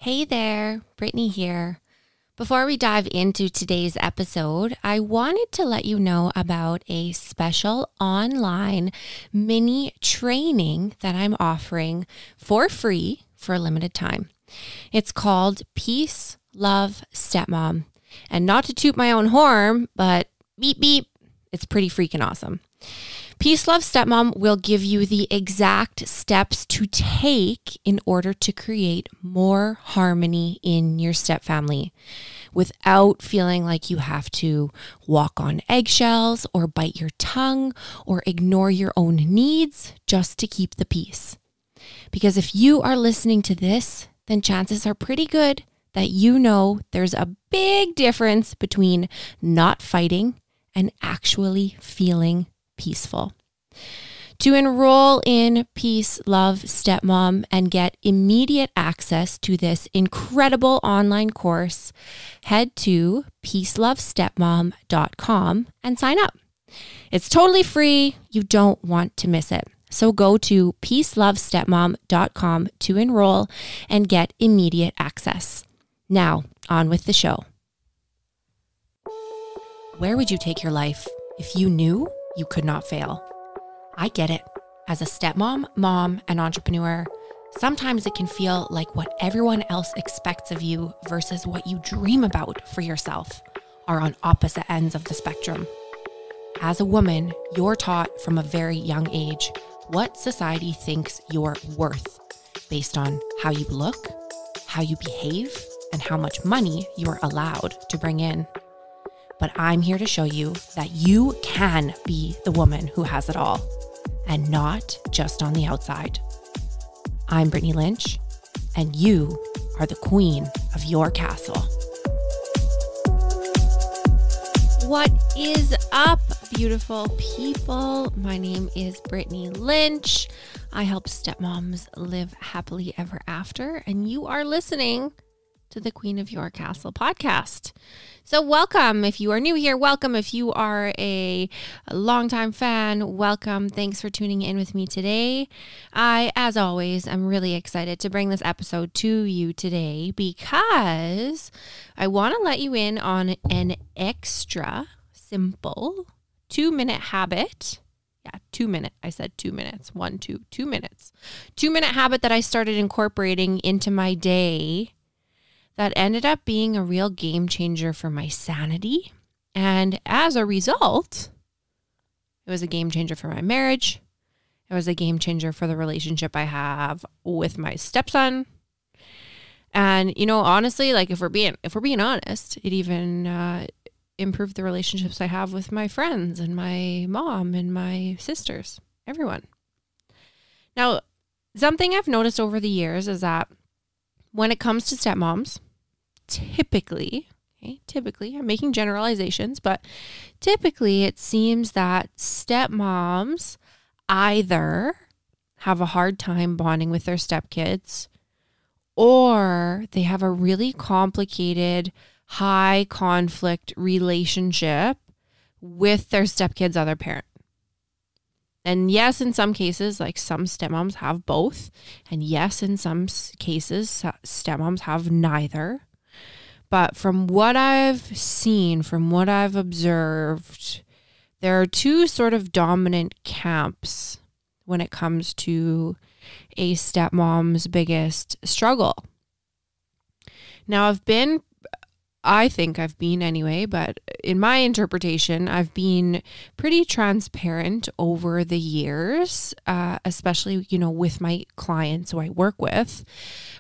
Hey there, Brittany here. Before we dive into today's episode, I wanted to let you know about a special online mini training that I'm offering for free for a limited time. It's called Peace, Love, Stepmom. And not to toot my own horn, but beep, beep, it's pretty freaking awesome. Peace, Love, Stepmom will give you the exact steps to take in order to create more harmony in your stepfamily without feeling like you have to walk on eggshells or bite your tongue or ignore your own needs just to keep the peace. Because if you are listening to this, then chances are pretty good that you know there's a big difference between not fighting and actually feeling peaceful. To enroll in Peace, Love, Stepmom and get immediate access to this incredible online course, head to peacelovestepmom.com and sign up. It's totally free. You don't want to miss it. So go to peacelovestepmom.com to enroll and get immediate access. Now, on with the show. Where would you take your life if you knew you could not fail? I get it. As a stepmom, mom, and entrepreneur, sometimes it can feel like what everyone else expects of you versus what you dream about for yourself are on opposite ends of the spectrum. As a woman, you're taught from a very young age what society thinks you're worth based on how you look, how you behave, and how much money you're allowed to bring in. But I'm here to show you that you can be the woman who has it all, and not just on the outside. I'm Brittany Lynch, and you are the queen of your castle. What is up, beautiful people? My name is Brittany Lynch. I help stepmoms live happily ever after, and you are listening to the Queen of Your Castle podcast. So welcome. If you are new here, welcome. If you are a longtime fan, welcome. Thanks for tuning in with me today. I, as always, am really excited to bring this episode to you today because I want to let you in on an extra simple 2-minute habit. Yeah, 2 minute. I said 2 minutes. 2 minutes. 2-minute habit that I started incorporating into my day that ended up being a real game changer for my sanity. And as a result, it was a game changer for my marriage. It was a game changer for the relationship I have with my stepson. And, you know, honestly, like if we're being honest, it even improved the relationships I have with my friends and my mom and my sisters, everyone. Now, something I've noticed over the years is that when it comes to stepmoms, typically, I'm making generalizations, but typically it seems that stepmoms either have a hard time bonding with their stepkids or they have a really complicated, high conflict relationship with their stepkid's other parent. And yes, in some cases, like some stepmoms have both. And yes, in some cases, stepmoms have neither. But from what I've seen, from what I've observed, there are two sort of dominant camps when it comes to a stepmom's biggest struggle. Now, I think I've been anyway, but in my interpretation, I've been pretty transparent over the years, especially, you know, with my clients who I work with.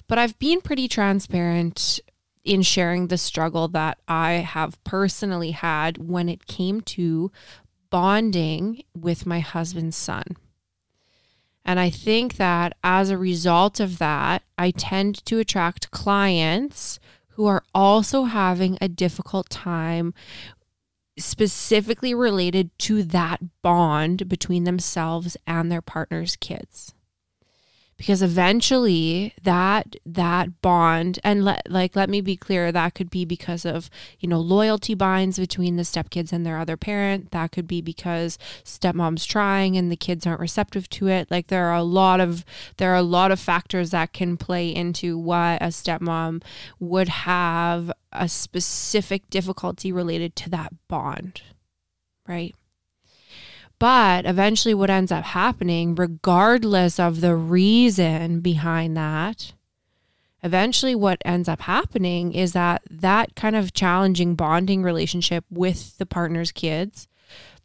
But I've been pretty transparent in sharing the struggle that I have personally had when it came to bonding with my husband's son. And I think that as a result of that, I tend to attract clients who are also having a difficult time specifically related to that bond between themselves and their partner's kids. Because eventually that bond, and let me be clear, that could be because of, loyalty binds between the stepkids and their other parent. That could be because stepmom's trying and the kids aren't receptive to it. Like there are a lot of factors that can play into why a stepmom would have a specific difficulty related to that bond, right? But eventually what ends up happening, regardless of the reason behind that, eventually what ends up happening is that kind of challenging bonding relationship with the partner's kids,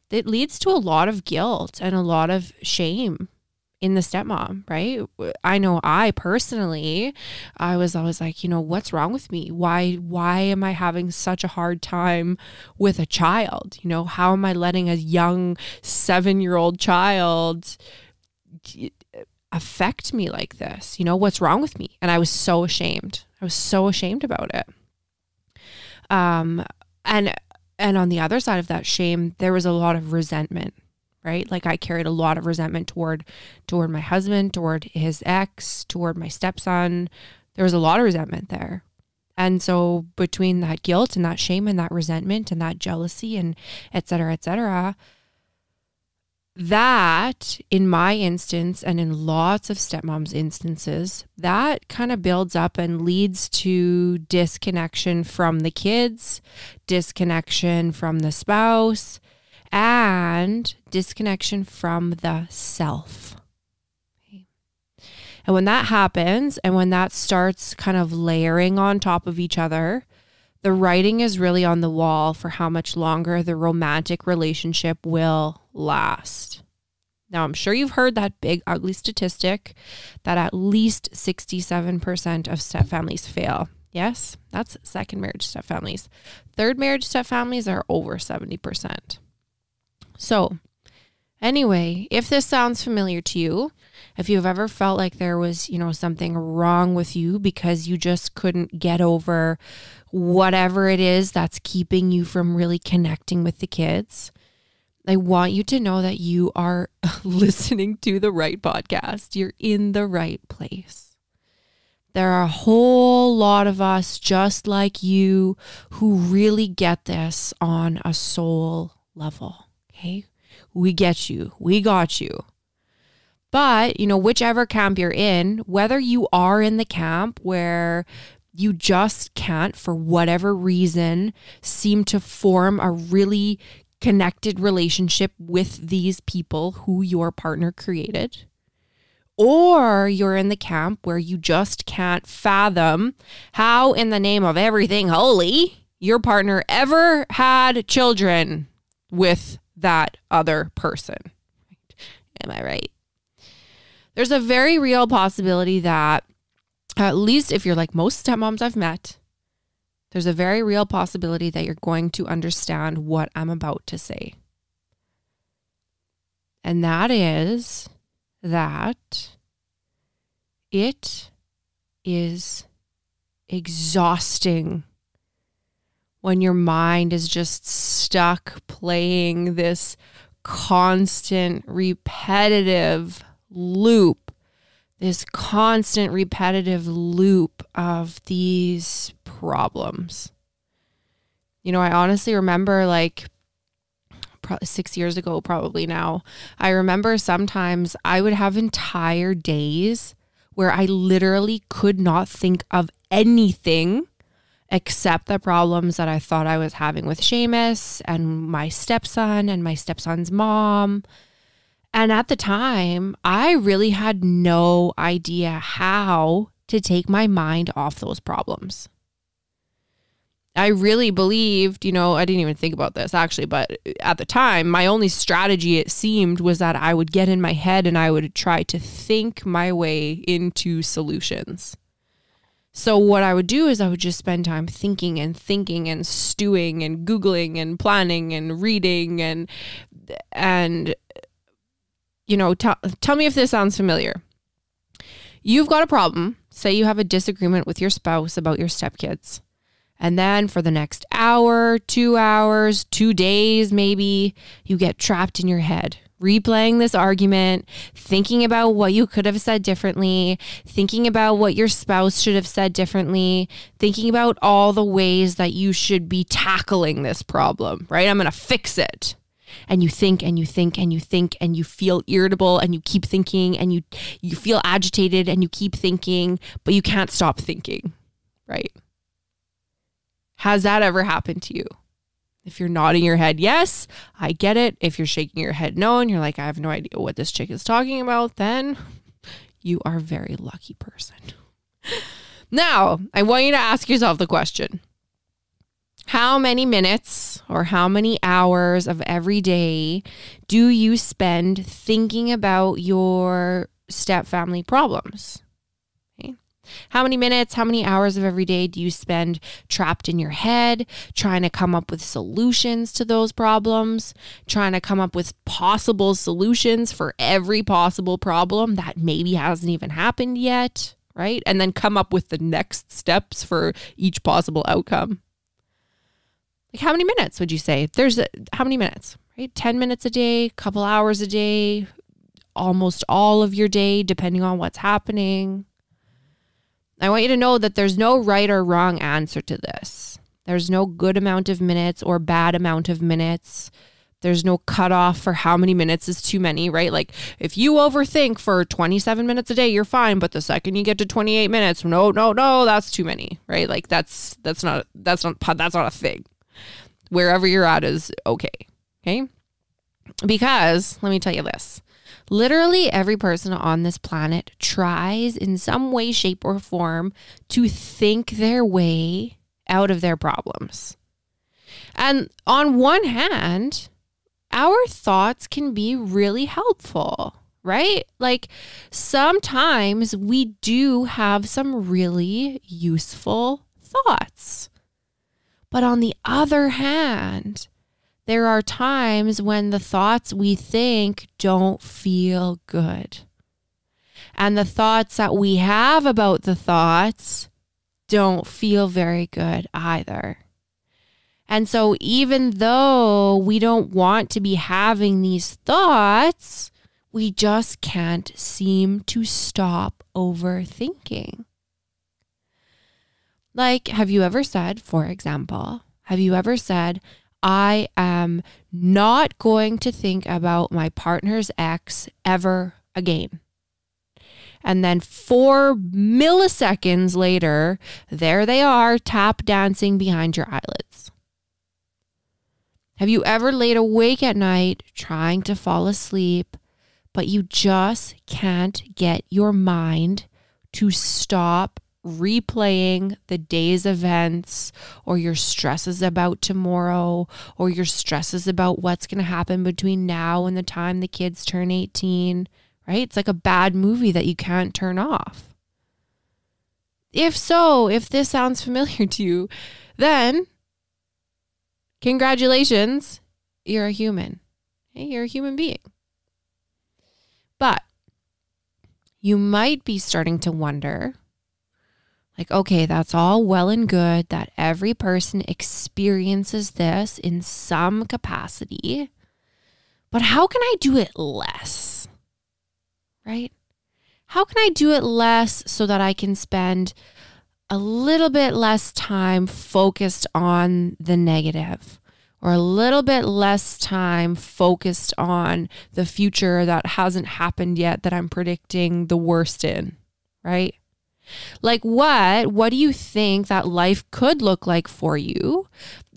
it leads to a lot of guilt and a lot of shame in the stepmom, right? I know I personally, I was always like, what's wrong with me? Why am I having such a hard time with a child? How am I letting a young 7-year-old child affect me like this? What's wrong with me? And I was so ashamed. I was so ashamed about it. And on the other side of that shame, there was a lot of resentment. Right? Like I carried a lot of resentment toward my husband, toward his ex, toward my stepson. There was a lot of resentment there. And so between that guilt and that shame and that resentment and that jealousy and et cetera, that in my instance and in lots of stepmoms' instances, that kind of builds up and leads to disconnection from the kids, disconnection from the spouse, and disconnection from the self. Okay. And when that happens, and when that starts kind of layering on top of each other, the writing is really on the wall for how much longer the romantic relationship will last. Now, I'm sure you've heard that big, ugly statistic that at least 67% of stepfamilies fail. Yes, that's second marriage stepfamilies. Third marriage stepfamilies are over 70%. So anyway, if this sounds familiar to you, if you've ever felt like there was, something wrong with you because you just couldn't get over whatever it is that's keeping you from really connecting with the kids, I want you to know that you are listening to the right podcast. You're in the right place. There are a whole lot of us just like you who really get this on a soul level. Okay, we get you. We got you. But, whichever camp you're in, whether you are in the camp where you just can't, for whatever reason, seem to form a really connected relationship with these people who your partner created, or you're in the camp where you just can't fathom how, in the name of everything holy, your partner ever had children with that other person. Am I right? There's a very real possibility that, at least if you're like most stepmoms I've met, there's a very real possibility that you're going to understand what I'm about to say. And that is that it is exhausting when your mind is just stuck playing this constant repetitive loop, of these problems. I honestly remember probably 6 years ago, probably now, I remember sometimes I would have entire days where I literally could not think of anything except the problems that I thought I was having with Seamus and my stepson and my stepson's mom. And at the time, I really had no idea how to take my mind off those problems. I really believed, I didn't even think about this actually, but at the time, my only strategy, it seemed, was that I would get in my head and I would try to think my way into solutions. So what I would do is I would just spend time thinking and stewing and Googling and planning and reading and tell me if this sounds familiar. You've got a problem. Say you have a disagreement with your spouse about your stepkids. And then for the next hour, 2 hours, 2 days, maybe, you get trapped in your head, replaying this argument, thinking about what you could have said differently, thinking about what your spouse should have said differently, thinking about all the ways that you should be tackling this problem, right? I'm going to fix it. And you think and you think and you think and you feel irritable and you keep thinking and you feel agitated and you keep thinking, but you can't stop thinking, right? Has that ever happened to you? If you're nodding your head, yes, I get it. If you're shaking your head, no, and you're like, I have no idea what this chick is talking about, then you are a very lucky person. Now, I want you to ask yourself the question. How many minutes or how many hours of every day do you spend thinking about your stepfamily problems? Okay. How many minutes, how many hours of every day do you spend trapped in your head, trying to come up with solutions to those problems, trying to come up with possible solutions for every possible problem that maybe hasn't even happened yet, right? And then come up with the next steps for each possible outcome. Like how many minutes would you say? How many minutes, right? 10 minutes a day, couple hours a day, almost all of your day, depending on what's happening. I want you to know that there's no right or wrong answer to this. There's no good amount of minutes or bad amount of minutes. There's no cutoff for how many minutes is too many, right? Like if you overthink for 27 minutes a day, you're fine. But the second you get to 28 minutes, no, that's too many, right? Like that's not a thing. Wherever you're at is okay. Okay. Because let me tell you this, literally every person on this planet tries in some way, shape, or form to think their way out of their problems. And on one hand, our thoughts can be really helpful, right? Like sometimes we do have some really useful thoughts. But on the other hand, there are times when the thoughts we think don't feel good. And the thoughts that we have about the thoughts don't feel very good either. And so even though we don't want to be having these thoughts, we just can't seem to stop overthinking. Like, have you ever said, for example, I am not going to think about my partner's ex ever again. And then 4 milliseconds later, there they are, tap dancing behind your eyelids. Have you ever laid awake at night trying to fall asleep, but you just can't get your mind to stop replaying the day's events or your stresses about tomorrow or your stresses about what's going to happen between now and the time the kids turn 18, right? It's like a bad movie that you can't turn off. If so, if this sounds familiar to you, then congratulations, you're a human. Okay? You're a human being. But you might be starting to wonder, like, okay, that's all well and good that every person experiences this in some capacity, but how can I do it less, right? How can I do it less so that I can spend a little bit less time focused on the negative or a little bit less time focused on the future that hasn't happened yet that I'm predicting the worst in, right? Like what do you think that life could look like for you?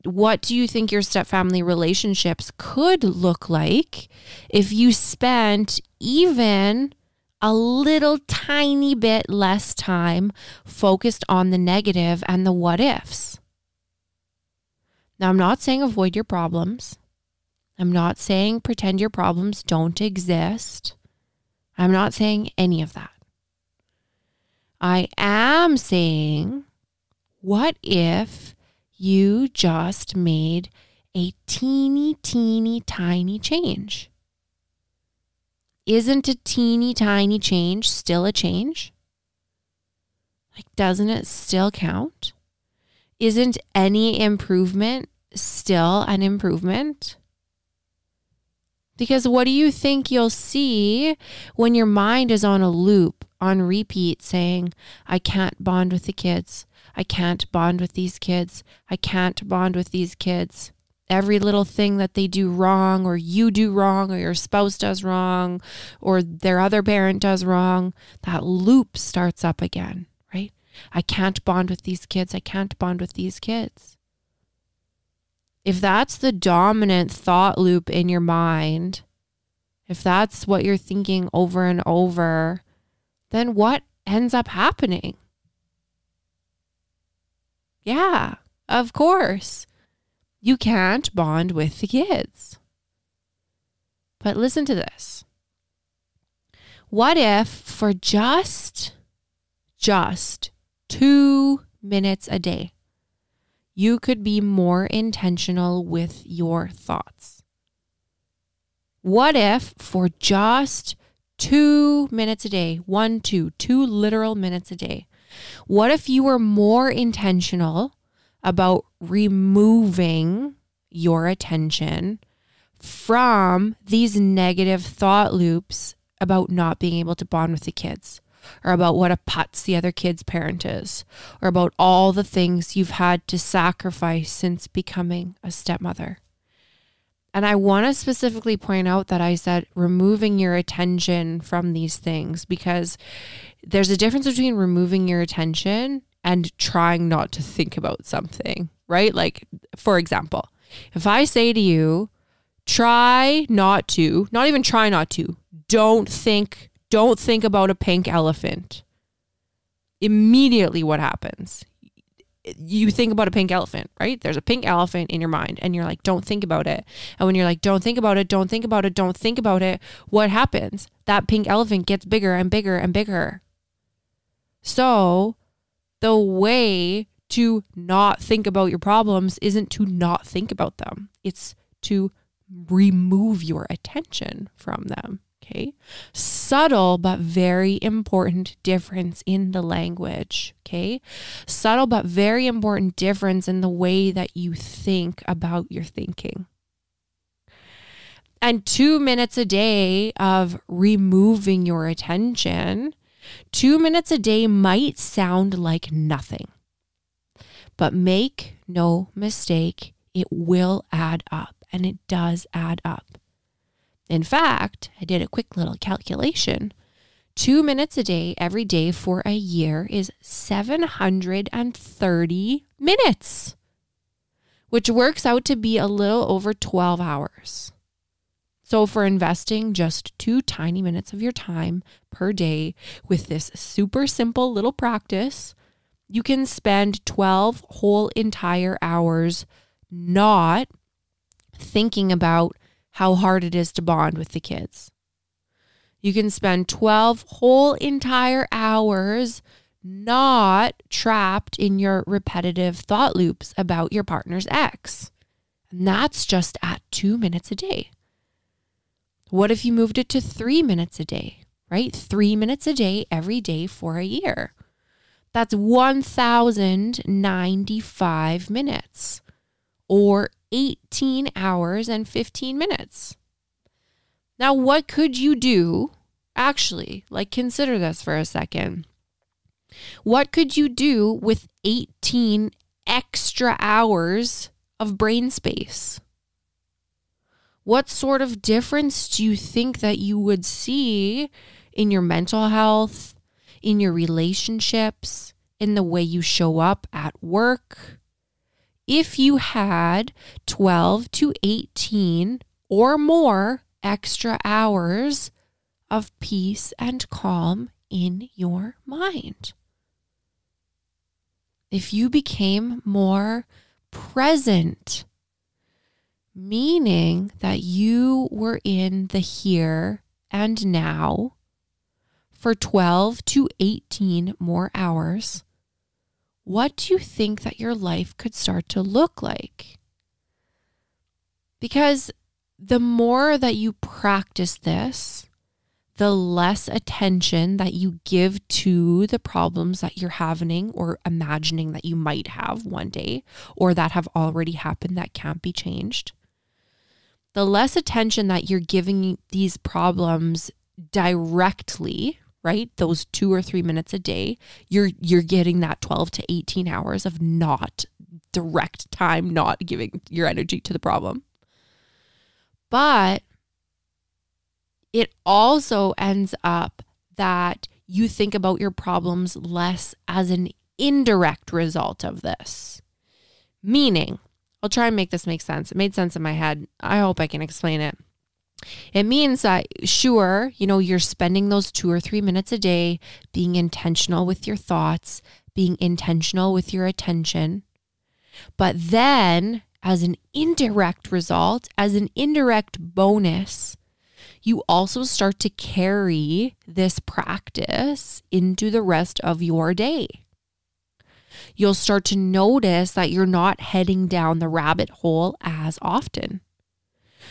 What do you think your stepfamily relationships could look like if you spent even a little tiny bit less time focused on the negative and the what ifs? Now, I'm not saying avoid your problems. I'm not saying pretend your problems don't exist. I'm not saying any of that. I am saying, what if you just made a teeny, teeny, tiny change? Isn't a teeny, tiny change still a change? Like, doesn't it still count? Isn't any improvement still an improvement? Because what do you think you'll see when your mind is on a loop, on repeat, saying, I can't bond with the kids. I can't bond with these kids. I can't bond with these kids. Every little thing that they do wrong, or you do wrong, or your spouse does wrong, or their other parent does wrong, that loop starts up again, right? I can't bond with these kids. I can't bond with these kids. If that's the dominant thought loop in your mind, if that's what you're thinking over and over, then what ends up happening? Yeah, of course. You can't bond with the kids. But listen to this. What if for just 2 minutes a day, you could be more intentional with your thoughts? What if for just 2 minutes a day, 2 literal minutes a day, what if you were more intentional about removing your attention from these negative thought loops about not being able to bond with the kids, or about what a putz the other kid's parent is, or about all the things you've had to sacrifice since becoming a stepmother? And I want to specifically point out that I said removing your attention from these things, because there's a difference between removing your attention and trying not to think about something, right? Like, for example, if I say to you, don't think about a pink elephant. Immediately what happens? You think about a pink elephant, right? There's a pink elephant in your mind and you're like, don't think about it. And when you're like, don't think about it, don't think about it, don't think about it, what happens? That pink elephant gets bigger and bigger and bigger. So the way to not think about your problems isn't to not think about them. It's to remove your attention from them. Okay. Subtle but very important difference in the language. Okay. Subtle but very important difference in the way that you think about your thinking. And 2 minutes a day of removing your attention, 2 minutes a day might sound like nothing. But make no mistake, it will add up, and it does add up. In fact, I did a quick little calculation. 2 minutes a day, every day for a year is 730 minutes, which works out to be a little over 12 hours. So for investing just 2 tiny minutes of your time per day with this super simple little practice, you can spend 12 whole entire hours not thinking about how hard it is to bond with the kids. You can spend 12 whole entire hours not trapped in your repetitive thought loops about your partner's ex. And that's just at 2 minutes a day. What if you moved it to 3 minutes a day, right? 3 minutes a day every day for a year. That's 1,095 minutes, or 18 hours and 15 minutes. Now, what could you do? Actually, consider this for a second. What could you do with 18 extra hours of brain space? What sort of difference do you think that you would see in your mental health, in your relationships, in the way you show up at work, if you had 12 to 18 or more extra hours of peace and calm in your mind? If you became more present, meaning that you were in the here and now for 12 to 18 more hours, what do you think that your life could start to look like? Because the more that you practice this, the less attention that you give to the problems that you're having or imagining that you might have one day, or that have already happened that can't be changed. the less attention that you're giving these problems directly, right? Those 2 or 3 minutes a day, you're getting that 12 to 18 hours of not direct time, not giving your energy to the problem. But it also ends up that you think about your problems less as an indirect result of this. Meaning, I'll try and make this make sense. It made sense in my head. I hope I can explain it. It means that, sure, you're spending those 2 or 3 minutes a day being intentional with your thoughts, being intentional with your attention. But then, as an indirect result, as an indirect bonus, you also start to carry this practice into the rest of your day. You'll start to notice that you're not heading down the rabbit hole as often.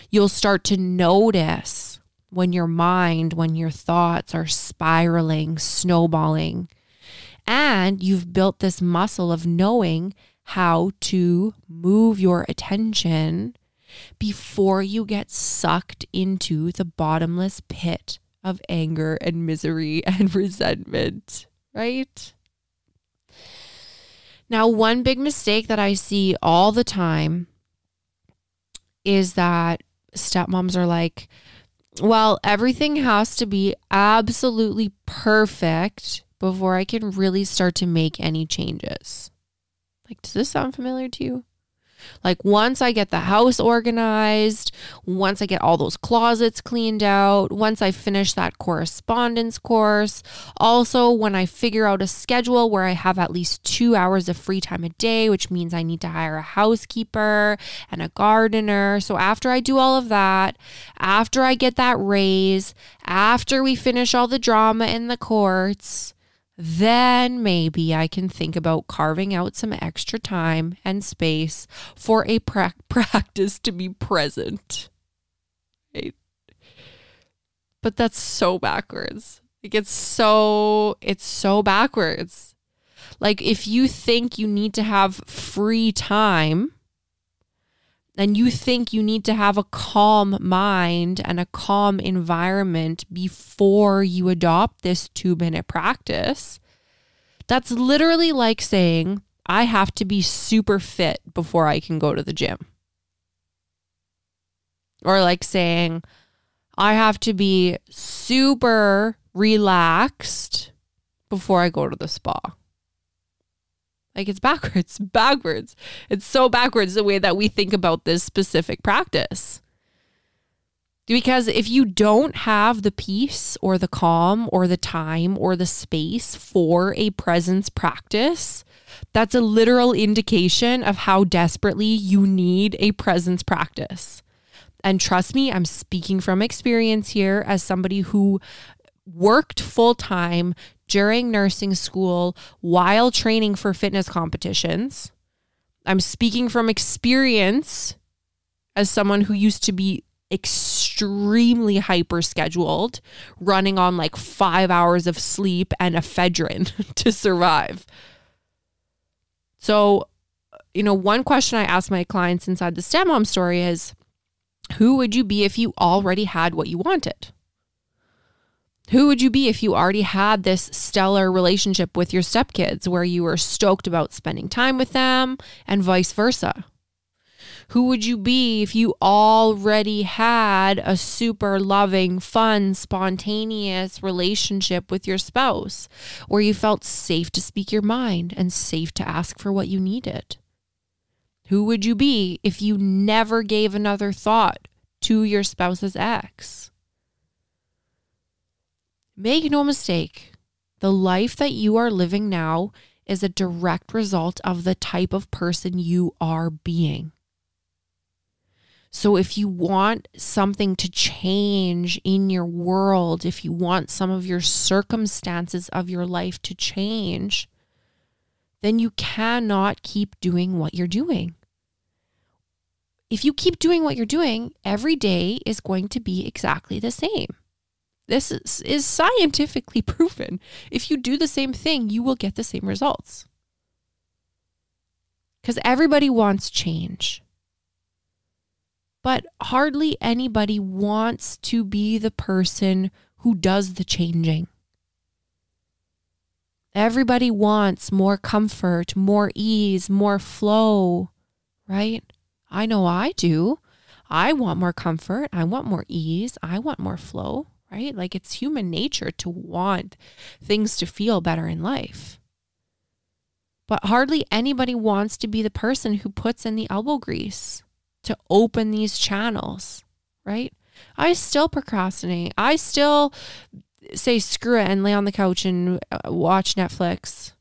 You'll start to notice when your mind, when your thoughts are spiraling, snowballing, and you've built this muscle of knowing how to move your attention before you get sucked into the bottomless pit of anger and misery and resentment, right? Now, one big mistake that I see all the time is that stepmoms are like, well, everything has to be absolutely perfect before I can really start to make any changes. Like, does this sound familiar to you? Like, once I get the house organized, once I get all those closets cleaned out, once I finish that correspondence course, also when I figure out a schedule where I have at least 2 hours of free time a day, which means I need to hire a housekeeper and a gardener. So after I do all of that, after I get that raise, after we finish all the drama in the courts, then maybe I can think about carving out some extra time and space for a practice to be present. Right? But that's so backwards. Like, it's so backwards. Like, if you think you need to have free time and you think you need to have a calm mind and a calm environment before you adopt this 2-minute practice, that's literally like saying, I have to be super fit before I can go to the gym. Or like saying, I have to be super relaxed before I go to the spa. Like, it's backwards. It's so backwards the way that we think about this specific practice. Because if you don't have the peace or the calm or the time or the space for a presence practice, that's a literal indication of how desperately you need a presence practice. And trust me, I'm speaking from experience here as somebody who worked full-time during nursing school while training for fitness competitions. I'm speaking from experience as someone who used to be extremely hyper scheduled, running on like 5 hours of sleep and ephedrine to survive. So, one question I ask my clients inside the Stepmom story is, who would you be if you already had what you wanted? Who would you be if you already had this stellar relationship with your stepkids where you were stoked about spending time with them and vice versa? Who would you be if you already had a super loving, fun, spontaneous relationship with your spouse where you felt safe to speak your mind and safe to ask for what you needed? Who would you be if you never gave another thought to your spouse's ex? Make no mistake, the life that you are living now is a direct result of the type of person you are being. So if you want something to change in your world, if you want some of your circumstances of your life to change, then you cannot keep doing what you're doing. If you keep doing what you're doing, every day is going to be exactly the same. This is scientifically proven. If you do the same thing, you will get the same results. Because everybody wants change. But hardly anybody wants to be the person who does the changing. Everybody wants more comfort, more ease, more flow, right? I know I do. I want more comfort. I want more ease. I want more flow, right? Like it's human nature to want things to feel better in life. But hardly anybody wants to be the person who puts in the elbow grease to open these channels, right? I still procrastinate. I still say screw it and lay on the couch and watch Netflix,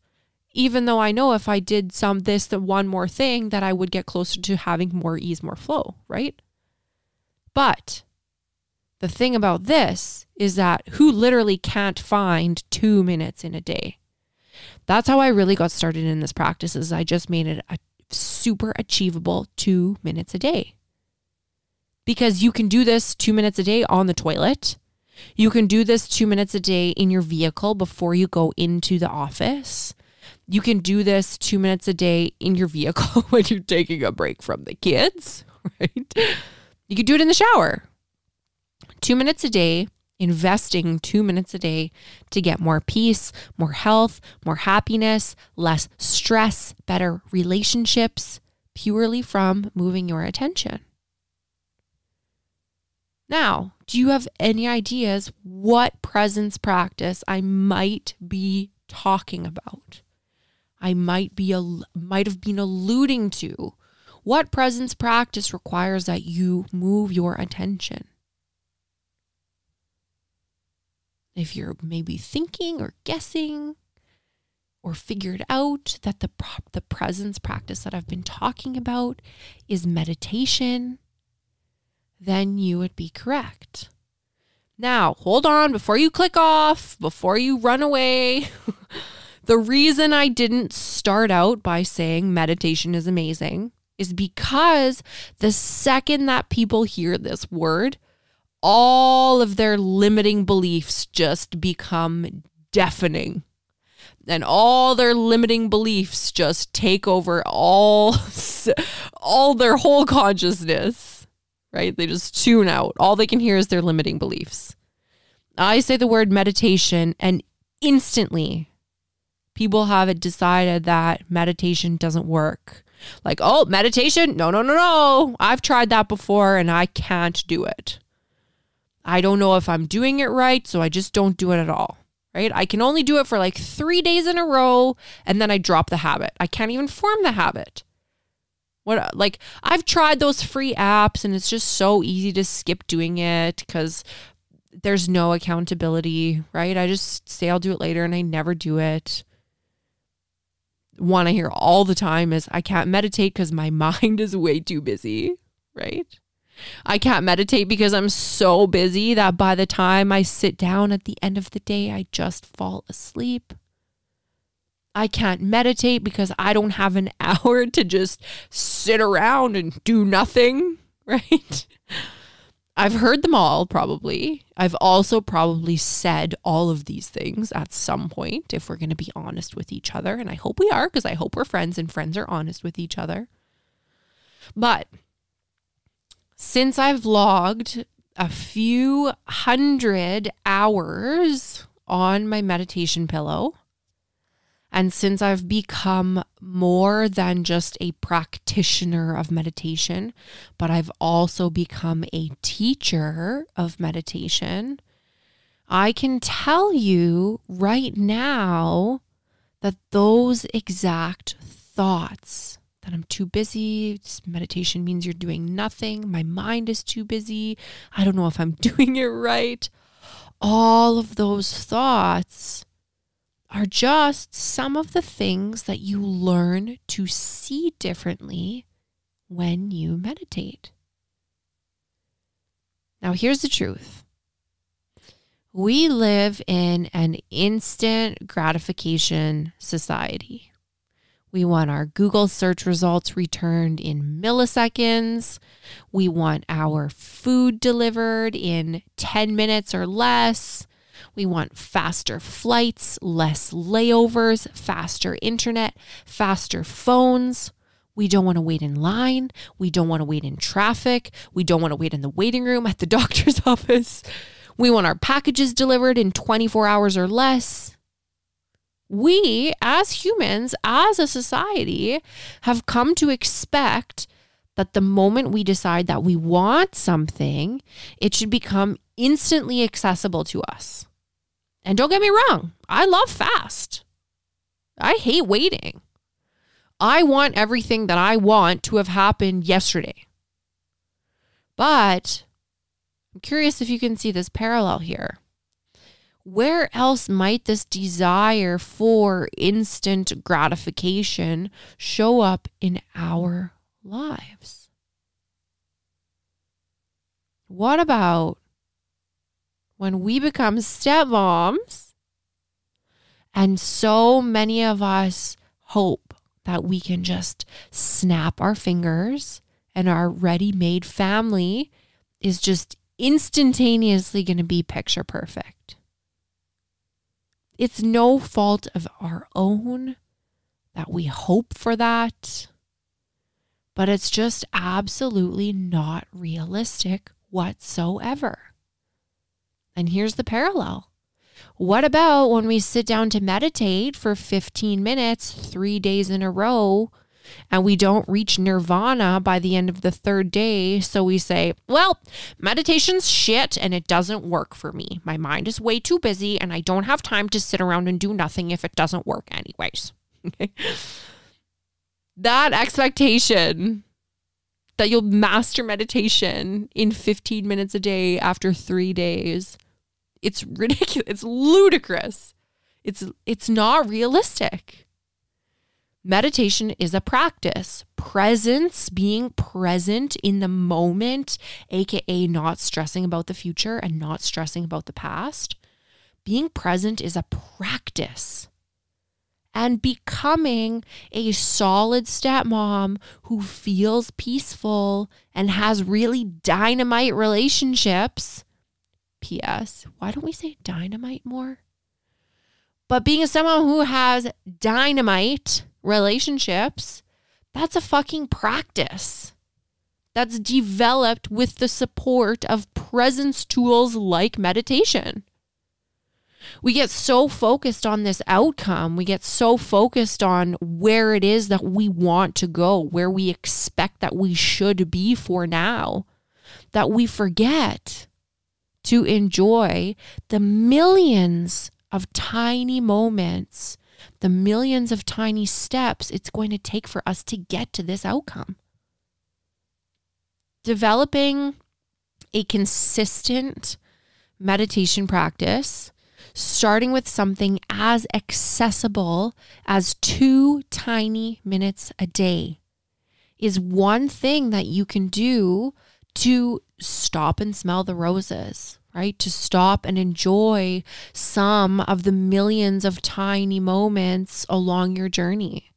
even though I know if I did the one more thing that I would get closer to having more ease, more flow, right? But the thing about this is that who literally can't find 2 minutes in a day? That's how I really got started in this practice, is I just made it a super achievable 2 minutes a day. Because you can do this 2 minutes a day on the toilet. You can do this 2 minutes a day in your vehicle before you go into the office. You can do this 2 minutes a day in your vehicle when you're taking a break from the kids, right? You could do it in the shower. 2 minutes a day, investing 2 minutes a day to get more peace, more health, more happiness, less stress, better relationships, purely from moving your attention. Now, do you have any ideas what presence practice I might be talking about? I might have been alluding to. What presence practice requires that you move your attention? If you're maybe thinking or guessing or figured out that the presence practice that I've been talking about is meditation, then you would be correct. Now, hold on before you click off, before you run away. The reason I didn't start out by saying meditation is amazing is because the second that people hear this word, all of their limiting beliefs just become deafening. And all their limiting beliefs just take over all their whole consciousness, right? They just tune out. All they can hear is their limiting beliefs. I say the word meditation and instantly people have it decided that meditation doesn't work. Like, oh, meditation? No. I've tried that before and I can't do it. I don't know if I'm doing it right, so I just don't do it at all, right? I can only do it for like 3 days in a row and then I drop the habit. I can't even form the habit. I've tried those free apps and it's just so easy to skip doing it because there's no accountability, right? I just say I'll do it later and I never do it. One I hear all the time is I can't meditate because my mind is way too busy, right? I can't meditate because I'm so busy that by the time I sit down at the end of the day, I just fall asleep. I can't meditate because I don't have an hour to just sit around and do nothing, right? I've heard them all probably. I've also probably said all of these things at some point if we're going to be honest with each other. And I hope we are, because I hope we're friends and friends are honest with each other. But since I've logged a few hundred hours on my meditation pillow, and since I've become more than just a practitioner of meditation, but I've also become a teacher of meditation, I can tell you right now that those exact thoughts, that I'm too busy, meditation means you're doing nothing, my mind is too busy, I don't know if I'm doing it right, all of those thoughts are just some of the things that you learn to see differently when you meditate. Now, here's the truth. We live in an instant gratification society. We want our Google search results returned in milliseconds. We want our food delivered in 10 minutes or less. We want faster flights, less layovers, faster internet, faster phones. We don't want to wait in line. We don't want to wait in traffic. We don't want to wait in the waiting room at the doctor's office. We want our packages delivered in 24 hours or less. We, as humans, as a society, have come to expect that the moment we decide that we want something, it should become instantly accessible to us. And don't get me wrong, I love fast. I hate waiting. I want everything that I want to have happened yesterday. But I'm curious if you can see this parallel here. Where else might this desire for instant gratification show up in our lives? What about when we become stepmoms and so many of us hope that we can just snap our fingers and our ready-made family is just instantaneously going to be picture perfect? It's no fault of our own that we hope for that, but it's just absolutely not realistic whatsoever. And here's the parallel. What about when we sit down to meditate for 15 minutes, 3 days in a row, and we don't reach nirvana by the end of the third day? So we say, well, meditation's shit and it doesn't work for me. My mind is way too busy and I don't have time to sit around and do nothing if it doesn't work anyways. Okay. That expectation that you'll master meditation in 15 minutes a day after 3 days, it's ridiculous. It's ludicrous. It's not realistic. Meditation is a practice. Presence, being present in the moment, aka not stressing about the future and not stressing about the past. Being present is a practice. And becoming a solid stepmom who feels peaceful and has really dynamite relationships. P.S. Why don't we say dynamite more? But being a stepmom who has dynamite relationships, that's a fucking practice. That's developed with the support of presence tools like meditation. We get so focused on this outcome. We get so focused on where it is that we want to go, where we expect that we should be for now, that we forget to enjoy the millions of tiny moments, the millions of tiny steps it's going to take for us to get to this outcome. Developing a consistent meditation practice, starting with something as accessible as 2 tiny minutes a day, is one thing that you can do to stop and smell the roses, right? To stop and enjoy some of the millions of tiny moments along your journey.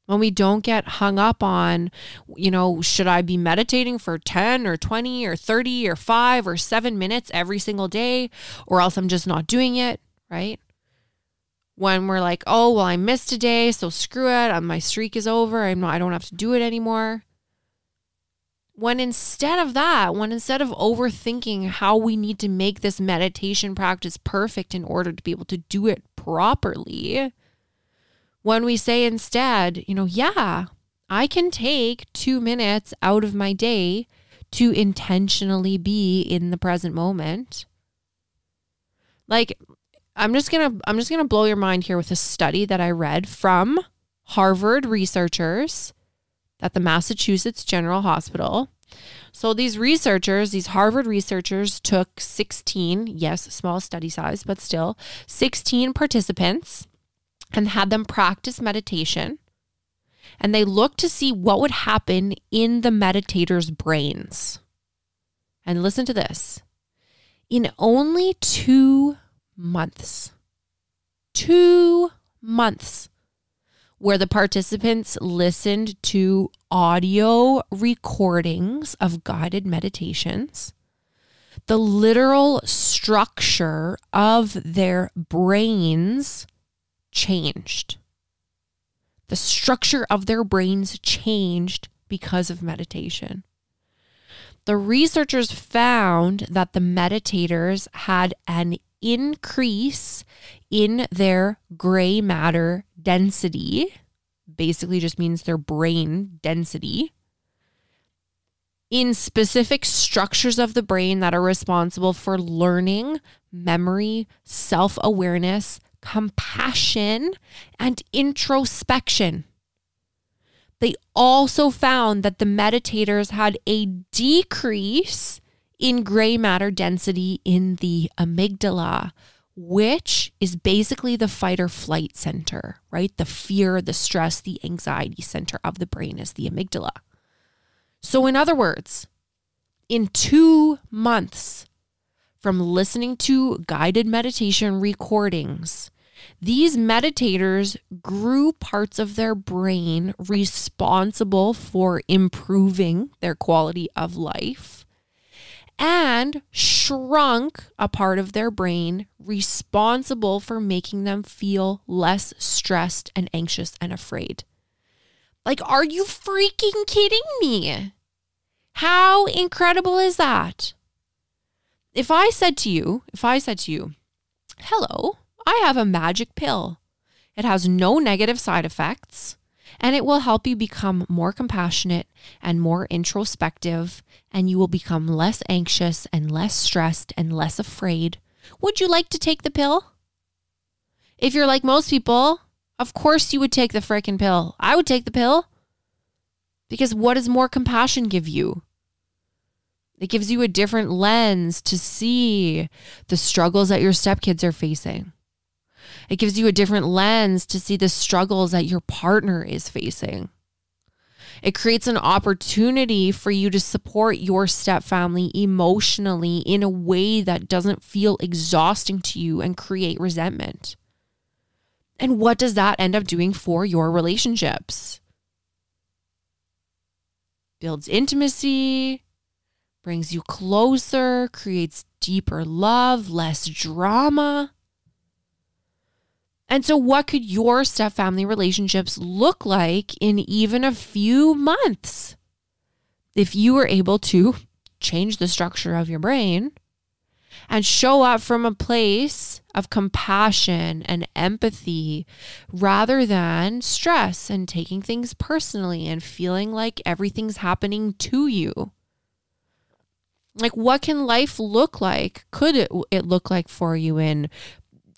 When we don't get hung up on, should I be meditating for 10 or 20 or 30 or 5 or 7 minutes every single day, or else I'm just not doing it, right? When we're like, oh, well, I missed a day, so screw it. My streak is over. I don't have to do it anymore. When instead of overthinking how we need to make this meditation practice perfect in order to be able to do it properly, when we say instead, I can take 2 minutes out of my day to intentionally be in the present moment. Like, I'm just gonna blow your mind here with a study that I read from Harvard researchers at the Massachusetts General Hospital. So these Harvard researchers took 16, yes, small study size, but still 16 participants and had them practice meditation. And they looked to see what would happen in the meditators' brains. And listen to this. In only 2 months, 2 months, where the participants listened to audio recordings of guided meditations, the literal structure of their brains changed. The structure of their brains changed because of meditation. The researchers found that the meditators had an increase in their gray matter density, basically just means their brain density, in specific structures of the brain that are responsible for learning, memory, self-awareness, compassion, and introspection. They also found that the meditators had a decrease in gray matter density in the amygdala, which is basically the fight or flight center, right? The fear, the stress, the anxiety center of the brain is the amygdala. So in other words, in 2 months from listening to guided meditation recordings, these meditators grew parts of their brain responsible for improving their quality of life and shrunk a part of their brain responsible for making them feel less stressed and anxious and afraid. Like, are you freaking kidding me? How incredible is that? If I said to you, hello, I have a magic pill. It has no negative side effects, and it will help you become more compassionate and more introspective, and you will become less anxious and less stressed and less afraid. Would you like to take the pill? If you're like most people, of course you would take the frickin' pill. I would take the pill. Because what does more compassion give you? It gives you a different lens to see the struggles that your stepkids are facing. It gives you a different lens to see the struggles that your partner is facing. It creates an opportunity for you to support your stepfamily emotionally in a way that doesn't feel exhausting to you and create resentment. And what does that end up doing for your relationships? Builds intimacy, brings you closer, creates deeper love, less drama. And so what could your stepfamily relationships look like in even a few months if you were able to change the structure of your brain and show up from a place of compassion and empathy rather than stress and taking things personally and feeling like everything's happening to you? Like, what can life look like? Could it look like for you in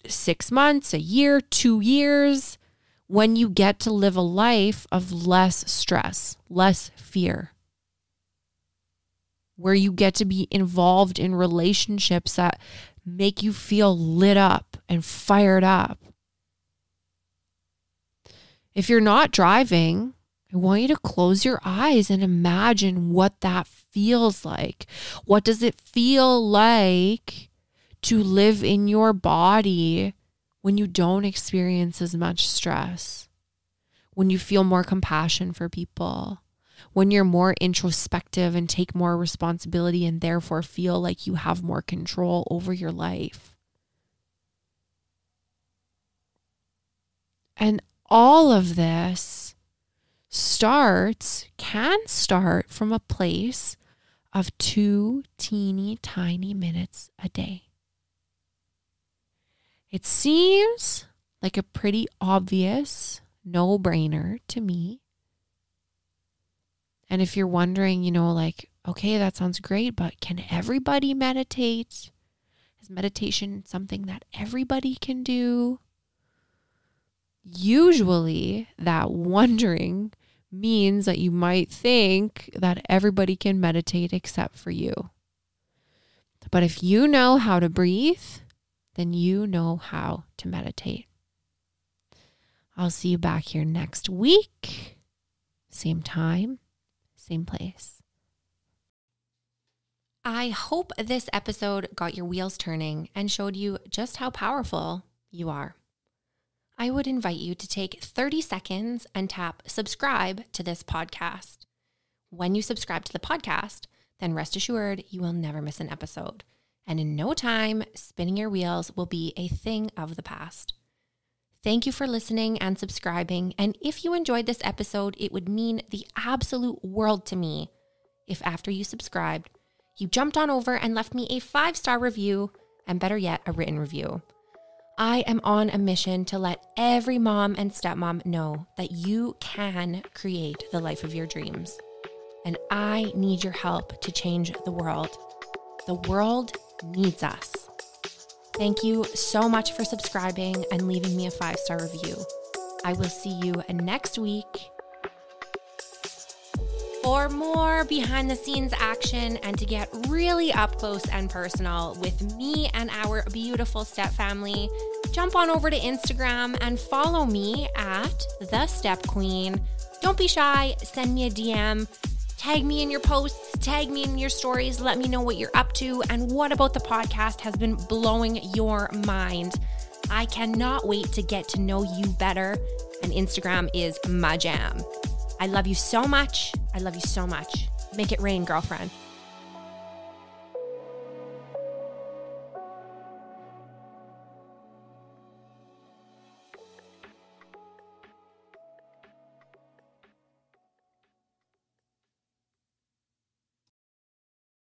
6 months, a year, 2 years, when you get to live a life of less stress, less fear, where you get to be involved in relationships that make you feel lit up and fired up? If you're not driving, I want you to close your eyes and imagine what that feels like. What does it feel like to live in your body when you don't experience as much stress, when you feel more compassion for people, when you're more introspective and take more responsibility and therefore feel like you have more control over your life? And all of this can start from a place of 2 teeny tiny minutes a day. It seems like a pretty obvious no-brainer to me. And if you're wondering, okay, that sounds great, but can everybody meditate? Is meditation something that everybody can do? Usually that wondering means that you might think that everybody can meditate except for you. But if you know how to breathe, then you know how to meditate. I'll see you back here next week. Same time, same place. I hope this episode got your wheels turning and showed you just how powerful you are. I would invite you to take 30 seconds and tap subscribe to this podcast. When you subscribe to the podcast, then rest assured you will never miss an episode. And in no time, spinning your wheels will be a thing of the past. Thank you for listening and subscribing. And if you enjoyed this episode, it would mean the absolute world to me if after you subscribed, you jumped on over and left me a 5-star review, and better yet, a written review. I am on a mission to let every mom and stepmom know that you can create the life of your dreams. And I need your help to change the world. The world needs us. Thank you so much for subscribing and leaving me a 5-star review. I will see you next week for more behind the scenes action and to get really up close and personal with me and our beautiful step family. Jump on over to Instagram and follow me at The Step Queen. Don't be shy. Send me a DM. Tag me in your posts, tag me in your stories, let me know what you're up to and what about the podcast has been blowing your mind. I cannot wait to get to know you better, and Instagram is my jam. I love you so much. I love you so much. Make it rain, girlfriend.